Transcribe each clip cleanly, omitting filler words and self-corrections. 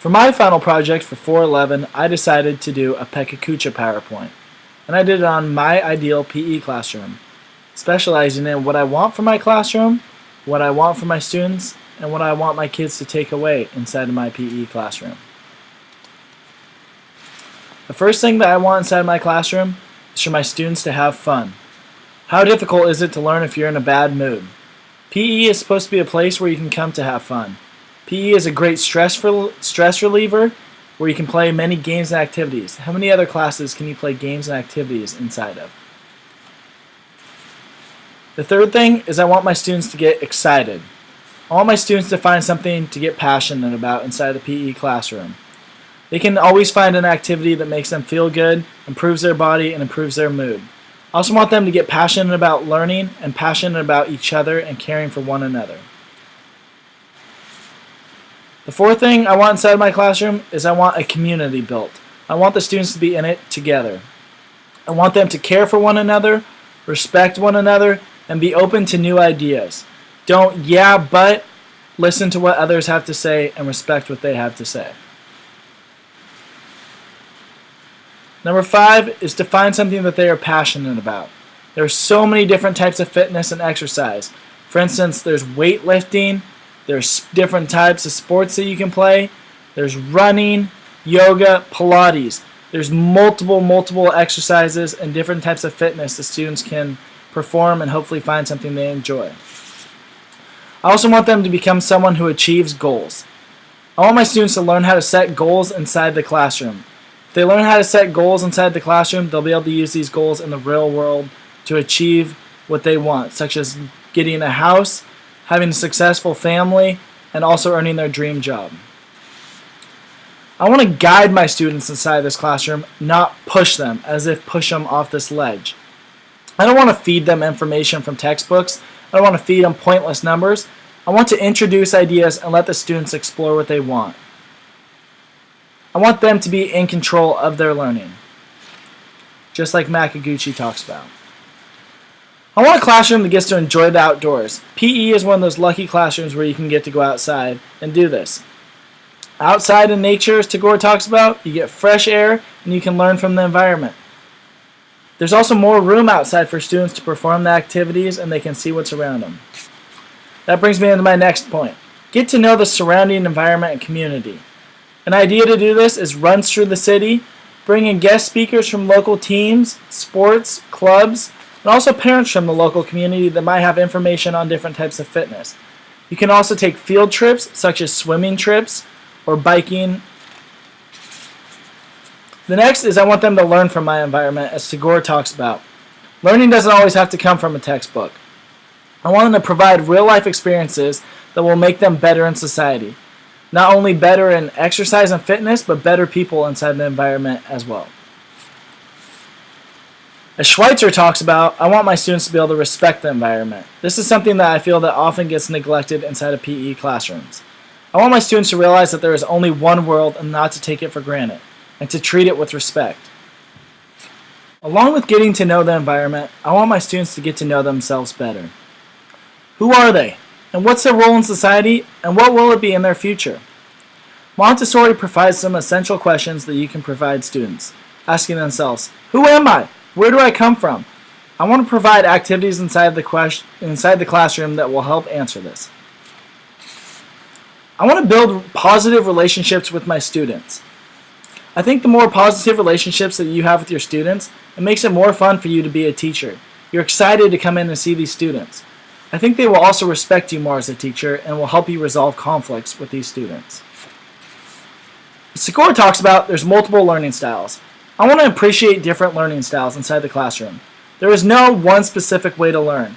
For my final project for 411, I decided to do a Pekakucha PowerPoint, and I did it on my ideal PE classroom, specializing in what I want for my classroom, what I want for my students, and what I want my kids to take away inside of my PE classroom. The first thing that I want inside my classroom is for my students to have fun. How difficult is it to learn if you're in a bad mood? PE is supposed to be a place where you can come to have fun. PE is a great stress reliever where you can play many games and activities. How many other classes can you play games and activities inside of? The third thing is I want my students to get excited. I want my students to find something to get passionate about inside the PE classroom. They can always find an activity that makes them feel good, improves their body, and improves their mood. I also want them to get passionate about learning and passionate about each other and caring for one another. The fourth thing I want inside my classroom is I want a community built. I want the students to be in it together. I want them to care for one another, respect one another, and be open to new ideas. Don't yeah, but listen to what others have to say and respect what they have to say. Number 5 is to find something that they are passionate about. There are so many different types of fitness and exercise. For instance, there's weightlifting, there's different types of sports that you can play, there's running, yoga, Pilates. There's multiple exercises and different types of fitness the students can perform and hopefully find something they enjoy. I also want them to become someone who achieves goals. I want my students to learn how to set goals inside the classroom. If they learn how to set goals inside the classroom, they'll be able to use these goals in the real world to achieve what they want, such as getting a house, having a successful family, and also earning their dream job. I want to guide my students inside this classroom, not push them, as if push them off this ledge. I don't want to feed them information from textbooks. I don't want to feed them pointless numbers. I want to introduce ideas and let the students explore what they want. I want them to be in control of their learning, just like Makaguchi talks about. I want a classroom that gets to enjoy the outdoors. PE is one of those lucky classrooms where you can get to go outside and do this. Outside in nature, as Tagore talks about, you get fresh air and you can learn from the environment. There's also more room outside for students to perform the activities and they can see what's around them. That brings me into my next point. Get to know the surrounding environment and community. An idea to do this is run through the city, bring in guest speakers from local teams, sports, clubs, and also parents from the local community that might have information on different types of fitness. You can also take field trips, such as swimming trips or biking. The next is I want them to learn from my environment, as Tagore talks about. Learning doesn't always have to come from a textbook. I want them to provide real-life experiences that will make them better in society. Not only better in exercise and fitness, but better people inside the environment as well. As Schweitzer talks about, I want my students to be able to respect the environment. This is something that I feel that often gets neglected inside of PE classrooms. I want my students to realize that there is only one world and not to take it for granted, and to treat it with respect. Along with getting to know the environment, I want my students to get to know themselves better. Who are they? And what's their role in society, and what will it be in their future? Montessori provides some essential questions that you can provide students, asking themselves, who am I? Where do I come from? I want to provide activities inside the classroom that will help answer this. I want to build positive relationships with my students. I think the more positive relationships that you have with your students, it makes it more fun for you to be a teacher. You're excited to come in and see these students. I think they will also respect you more as a teacher and will help you resolve conflicts with these students. As Tagore talks about, there's multiple learning styles. I want to appreciate different learning styles inside the classroom. There is no one specific way to learn.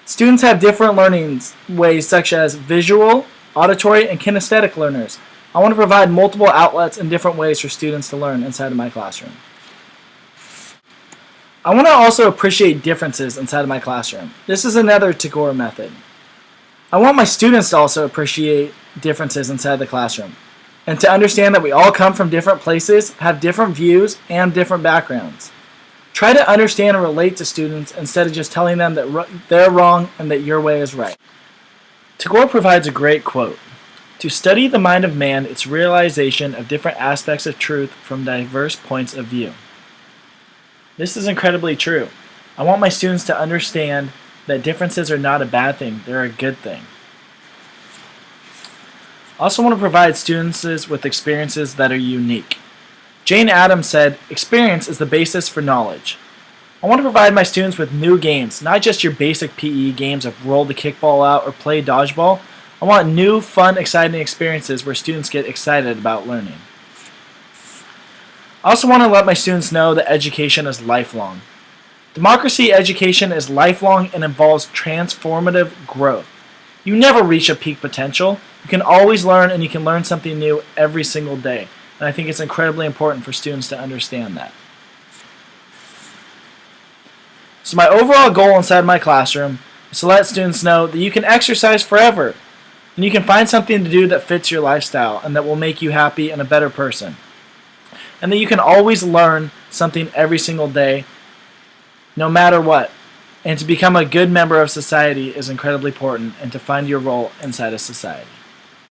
Students have different learning ways such as visual, auditory, and kinesthetic learners. I want to provide multiple outlets and different ways for students to learn inside of my classroom. I want to also appreciate differences inside of my classroom. This is another Tagore method. I want my students to also appreciate differences inside the classroom and to understand that we all come from different places, have different views, and different backgrounds. Try to understand and relate to students instead of just telling them that they're wrong and that your way is right. Tagore provides a great quote. To study the mind of man, its realization of different aspects of truth from diverse points of view. This is incredibly true. I want my students to understand that differences are not a bad thing, they're a good thing. I also want to provide students with experiences that are unique. Jane Addams said, "Experience is the basis for knowledge." I want to provide my students with new games, not just your basic PE games of roll the kickball out or play dodgeball. I want new, fun, exciting experiences where students get excited about learning. I also want to let my students know that education is lifelong. Democracy education is lifelong and involves transformative growth. You never reach a peak potential. You can always learn, and you can learn something new every single day. And I think it's incredibly important for students to understand that. So my overall goal inside my classroom is to let students know that you can exercise forever, and you can find something to do that fits your lifestyle and that will make you happy and a better person. And that you can always learn something every single day, no matter what. And to become a good member of society is incredibly important, and to find your role inside of society.